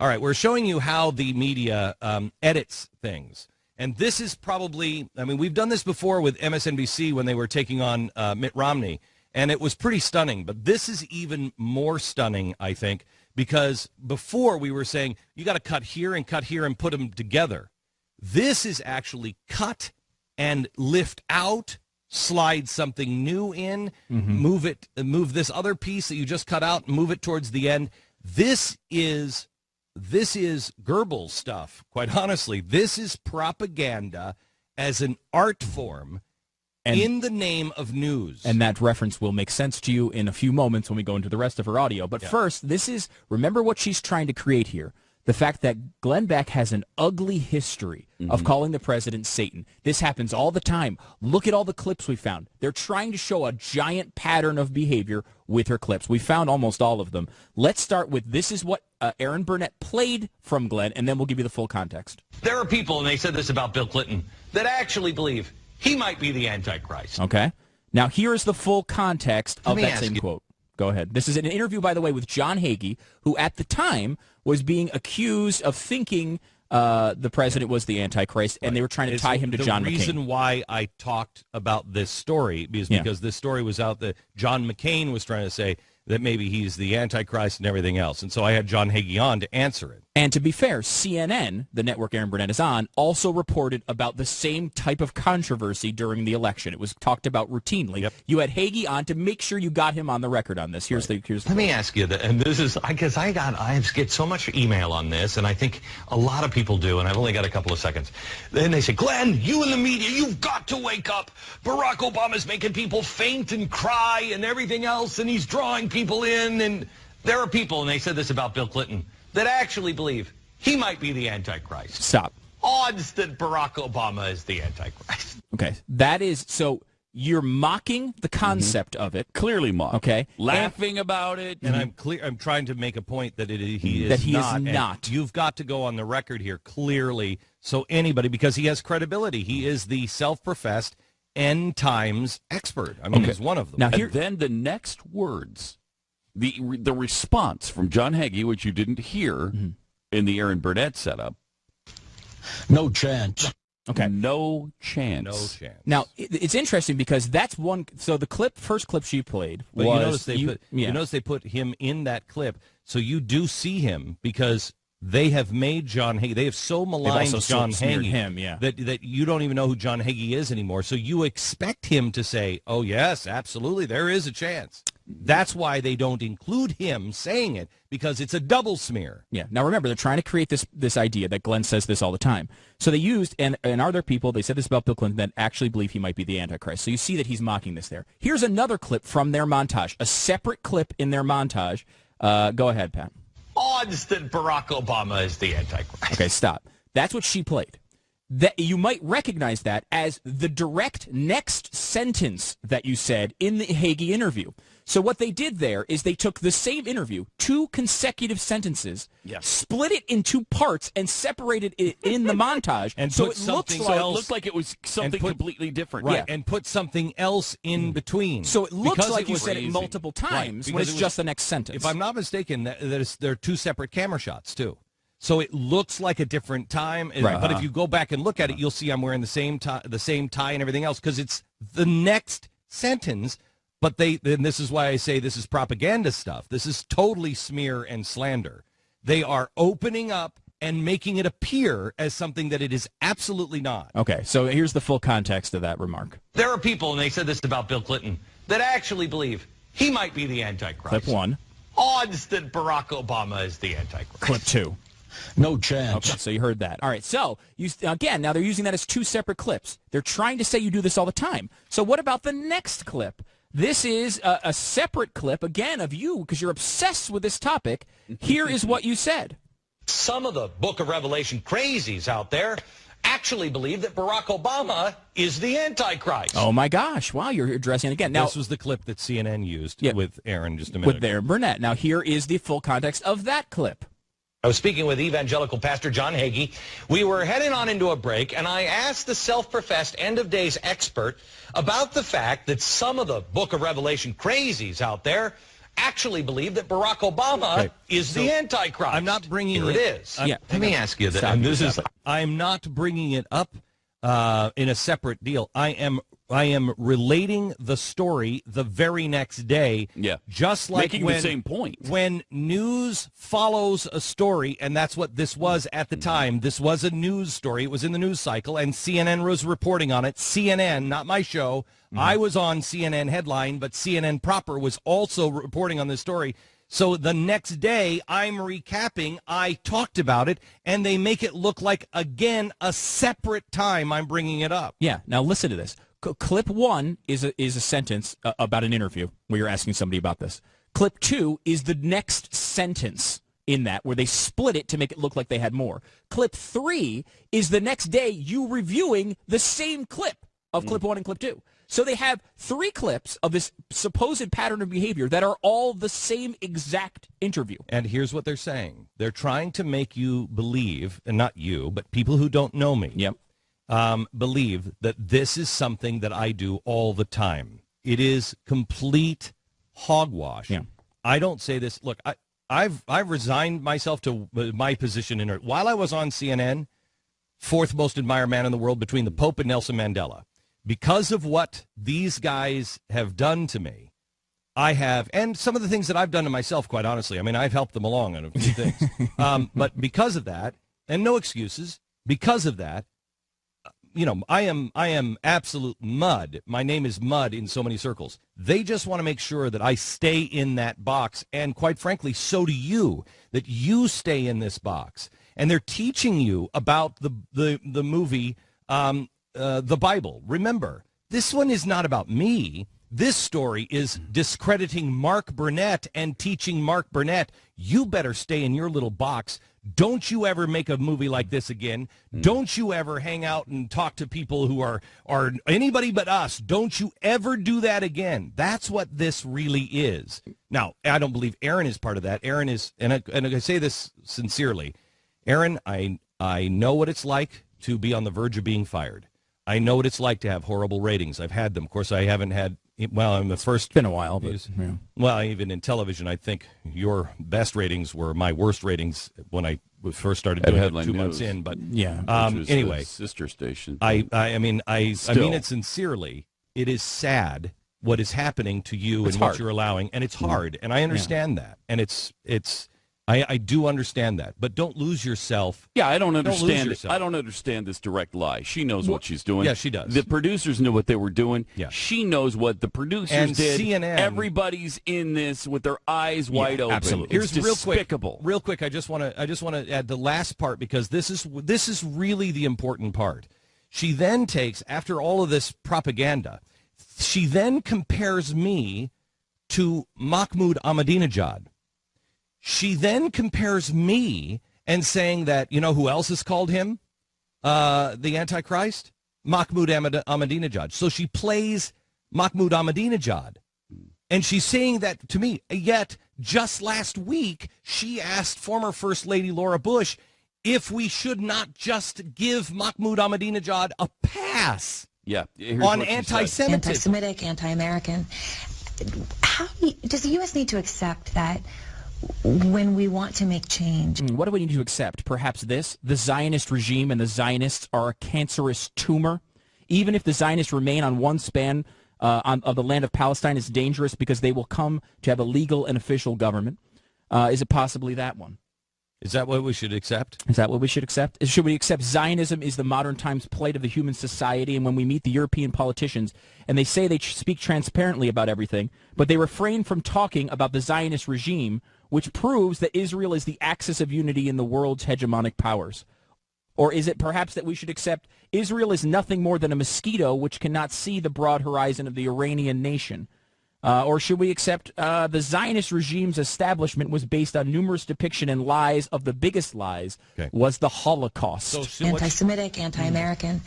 All right, we're showing you how the media edits things. And this is probably, I mean, we've done this before with MSNBC when they were taking on Mitt Romney, and it was pretty stunning. But this is even more stunning, I think, because before we were saying, you got to cut here and put them together. This is actually cut and lift out, slide something new in, move this other piece that you just cut out, move it towards the end. This is Goebbels stuff, quite honestly. This is propaganda as an art form in the name of news. And that reference will make sense to you in a few moments when we go into the rest of her audio. But first, remember what she's trying to create here. The fact that Glenn Beck has an ugly history of calling the president Satan. This happens all the time. Look at all the clips we found. They're trying to show a giant pattern of behavior with her clips. We found almost all of them. Let's start with this is what Erin Burnett played from Glenn, and then we'll give you the full context. There are people, and they said this about Bill Clinton, that actually believe he might be the Antichrist. Okay. Now, here is the full context of that same quote. Go ahead. This is an interview, by the way, with John Hagee, who at the time was being accused of thinking the president was the Antichrist, and they were trying to tie him to John McCain. The reason why I talked about this story is because this story was out that John McCain was trying to say that maybe he's the Antichrist and everything else. And so I had John Hagee on to answer it. And to be fair, CNN, the network Erin Burnett is on, also reported about the same type of controversy during the election. It was talked about routinely. Yep. You had Hagee on to make sure you got him on the record on this. Here's Let me ask you, and this is, I guess I get so much email on this, and I think a lot of people do, and I've only got a couple of seconds. Then they say, Glenn, you in the media, you've got to wake up. Barack Obama's making people faint and cry and everything else, and he's drawing people in. And there are people, and they said this about Bill Clinton, that actually believe he might be the Antichrist. Stop. Odds that Barack Obama is the Antichrist. Okay, that is, so you're mocking the concept of it. Clearly mock. Okay. Laughing about it. And I'm trying to make a point that he is not. And you've got to go on the record here clearly so anybody, because he has credibility. He is the self-professed end times expert. I mean, he's one of them. Now, and then the next words, the response from John Hagee, which you didn't hear in the Erin Burnett setup. No chance. Okay. No chance. No chance. Now, it's interesting because that's one. So the first clip she played was. But you notice they put him in that clip, so you do see him because they have made John Hagee. They have so maligned John Hagee that you don't even know who John Hagee is anymore. So you expect him to say, "Oh yes, absolutely, there is a chance." That's why they don't include him saying it, because it's a double smear. Yeah. Now remember, they're trying to create this idea that Glenn says this all the time. So they used, and are there people, they said this about Bill Clinton, that actually believe he might be the Antichrist. So you see that he's mocking this there. Here's another clip from their montage, a separate clip in their montage. Go ahead, Pat. Odds that Barack Obama is the Antichrist. Okay, stop. That's what she played. That you might recognize that as the direct next sentence that you said in the Hagee interview. So what they did there is they took the same interview, 2 consecutive sentences, split it in 2 parts, and separated it in the montage. And so it looked like it was something completely different. Right, and put something else in between. So it looks like you said it multiple times when it's just the next sentence. If I'm not mistaken, there are 2 separate camera shots, too. So it looks like a different time, right. But if you go back and look at it, you'll see I'm wearing the same tie and everything else, because it's the next sentence. But and this is why I say this is propaganda stuff. This is totally smear and slander. They are opening up and making it appear as something that it is absolutely not. Okay, so here's the full context of that remark. There are people, and they said this about Bill Clinton, that actually believe he might be the Antichrist. Clip 1. Odds that Barack Obama is the Antichrist. Clip 2. No chance. Okay, so you heard that. All right, so again, now they're using that as 2 separate clips. They're trying to say you do this all the time. So what about the next clip? This is a separate clip, again, of you, because you're obsessed with this topic. Here is what you said. Some of the Book of Revelation crazies out there actually believe that Barack Obama is the Antichrist. Oh, my gosh. Wow, you're addressing it again. Now, this was the clip that CNN used with Erin just a minute ago. With Erin Burnett. Now, here is the full context of that clip. I was speaking with evangelical pastor John Hagee. We were heading on into a break, and I asked the self-professed end-of-days expert about the fact that some of the Book of Revelation crazies out there actually believe that Barack Obama is the Antichrist. I'm not bringing Here it is. Let me ask you that. And this is. I'm not bringing it up in a separate deal. I am relating the story the very next day. Yeah. Just like making the same point. When news follows a story, and that's what this was at the time. This was a news story. It was in the news cycle, and CNN was reporting on it. CNN, not my show. I was on CNN headline, but CNN proper was also reporting on this story. So the next day, I'm recapping. I talked about it, and they make it look like, again, a separate time I'm bringing it up. Yeah. Now listen to this. Clip 1 is a sentence about an interview where you're asking somebody about this. Clip 2 is the next sentence in that where they split it to make it look like they had more. Clip 3 is the next day you reviewing the same clip of clip 1 and clip 2. So they have 3 clips of this supposed pattern of behavior that are all the same exact interview. And here's what they're saying. They're trying to make you believe, and not you, but people who don't know me. Yep. Believe that this is something that I do all the time. It is complete hogwash. Yeah. I don't say this. Look, I've resigned myself to my position in it. While I was on CNN, 4th most admired man in the world between the Pope and Nelson Mandela. Because of what these guys have done to me, I have, and some of the things that I've done to myself, quite honestly. I mean, I've helped them along on a few things. But because of that, and no excuses, because of that, I am absolute mud. My name is mud in so many circles. They just want to make sure that I stay in that box, and quite frankly, so do you, that you stay in this box. And they're teaching you about the movie, the Bible. Remember, this one is not about me. This story is discrediting Mark Burnett and teaching Mark Burnett, you better stay in your little box. Don't you ever make a movie like this again. Don't you ever hang out and talk to people who are anybody but us. Don't you ever do that again. That's what this really is. Now, I don't believe Erin is part of that. Erin is, and I say this sincerely, Erin, I know what it's like to be on the verge of being fired. I know what it's like to have horrible ratings. I've had them. Of course, I haven't had, well, in the first... It's been a while, but... Yeah. Well, even in television, I think your best ratings were my worst ratings when I first started doing it 2 months in. But yeah, anyway, sister station. I mean it sincerely. It is sad what is happening to you and what you're allowing, and it's hard, and I understand that, and I do understand that, but don't lose yourself. Yeah, I don't understand it. I don't understand this direct lie. She knows what she's doing. Yeah, she does. The producers knew what they were doing. Yeah. She knows what the producers did. CNN. Everybody's in this with their eyes wide open. Absolutely. It's despicable. Real quick, I just want to add the last part, because this is really the important part. She then takes, after all of this propaganda, she then compares me to Mahmoud Ahmadinejad. She then compares me and saying that, you know who else has called him the Antichrist? Mahmoud Ahmadinejad. So she plays Mahmoud Ahmadinejad. And she's saying that to me. Yet, just last week, she asked former First Lady Laura Bush if we should not just give Mahmoud Ahmadinejad a pass on anti-Semitism. Anti-Semitic, anti-American. Does the U.S. need to accept that when we want to make change? What do we need to accept? Perhaps this: the Zionist regime and the Zionists are a cancerous tumor. Even if the Zionists remain on one span of the land of Palestine, it's dangerous because they will come to have a legal and official government. Is it possibly that one? Is that what we should accept? Is that what we should accept? Should we accept Zionism is the modern times plight of the human society? And when we meet the European politicians and they say they speak transparently about everything, but they refrain from talking about the Zionist regime, which proves that Israel is the axis of unity in the world's hegemonic powers? Or is it perhaps that we should accept Israel is nothing more than a mosquito which cannot see the broad horizon of the Iranian nation? Or should we accept the Zionist regime's establishment was based on numerous depiction and lies of the biggest lies was the Holocaust? So Anti-Semitic, anti-American.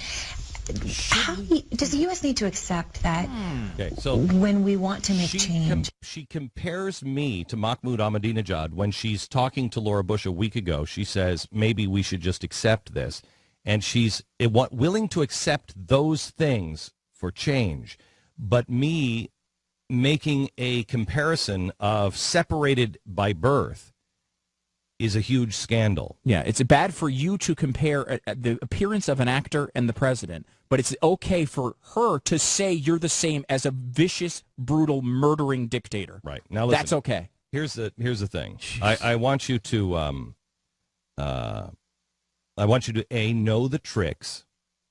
Does the U.S. need to accept that when we want to make change? She compares me to Mahmoud Ahmadinejad when she's talking to Laura Bush a week ago. She says, maybe we should just accept this. And she's willing to accept those things for change. But me making a comparison of separated by birth is a huge scandal. Yeah, it's bad for you to compare the appearance of an actor and the president, but it's okay for her to say you're the same as a vicious, brutal, murdering dictator. Right. Now listen, that's okay. Here's the thing. I want you to know the tricks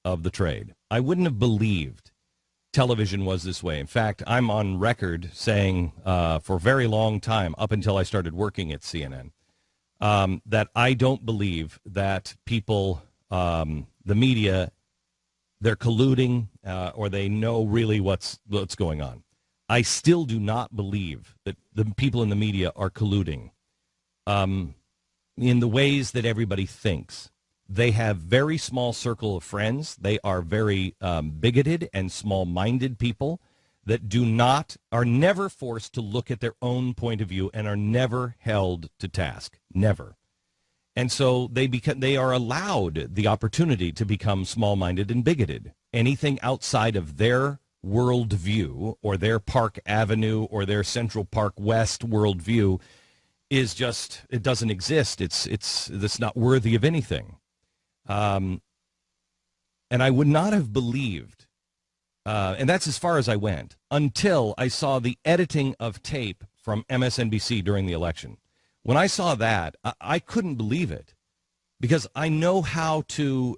of the trade. I wouldn't have believed television was this way. In fact, I'm on record saying for a very long time, up until I started working at CNN, that I don't believe that people, the media, they're colluding or they know really what's going on. I still do not believe that the people in the media are colluding in the ways that everybody thinks. They have very small circle of friends. They are very bigoted and small-minded people that are never forced to look at their own point of view and are never held to task. Never. And so they are allowed the opportunity to become small-minded and bigoted. Anything outside of their worldview or their Park Avenue or their Central Park West worldview is just, it doesn't exist. It's not worthy of anything. And I would not have believed, and that's as far as I went, until I saw the editing of tape from MSNBC during the election. When I saw that, I couldn't believe it because I know how to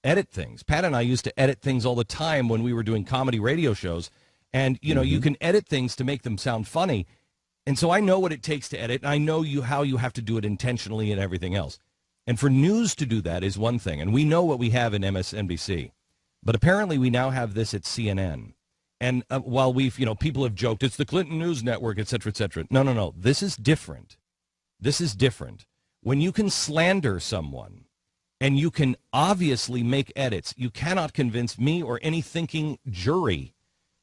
edit things. Pat and I used to edit things all the time when we were doing comedy radio shows. And, you know, you can edit things to make them sound funny. And so I know what it takes to edit. And I know how you have to do it intentionally and everything else. And for news to do that is one thing. And we know what we have in MSNBC. But apparently we now have this at CNN. And while people have joked, it's the Clinton News Network, et cetera, et cetera. No. This is different. This is different. When you can slander someone and you can obviously make edits, you cannot convince me or any thinking jury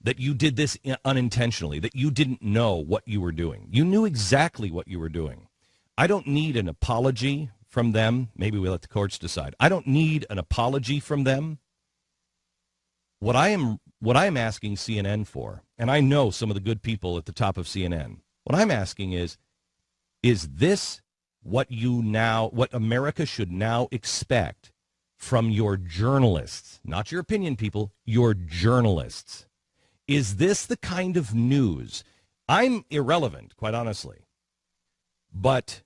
that you did this unintentionally, that you didn't know what you were doing. You knew exactly what you were doing. I don't need an apology from them. Maybe we let the courts decide. I don't need an apology from them. What I am asking CNN for, and I know some of the good people at the top of CNN, what I'm asking is this what America should now expect from your journalists, not your opinion people, your journalists? Is this the kind of news? I'm irrelevant, quite honestly. But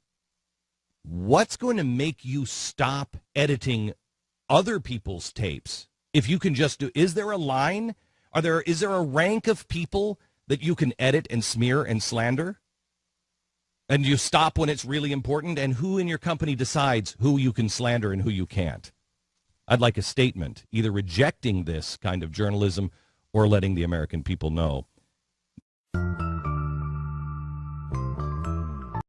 what's going to make you stop editing other people's tapes? If you can just is there a line? Is there a rank of people that you can edit and smear and slander? And you stop when it's really important? And who in your company decides who you can slander and who you can't? I'd like a statement, either rejecting this kind of journalism or letting the American people know.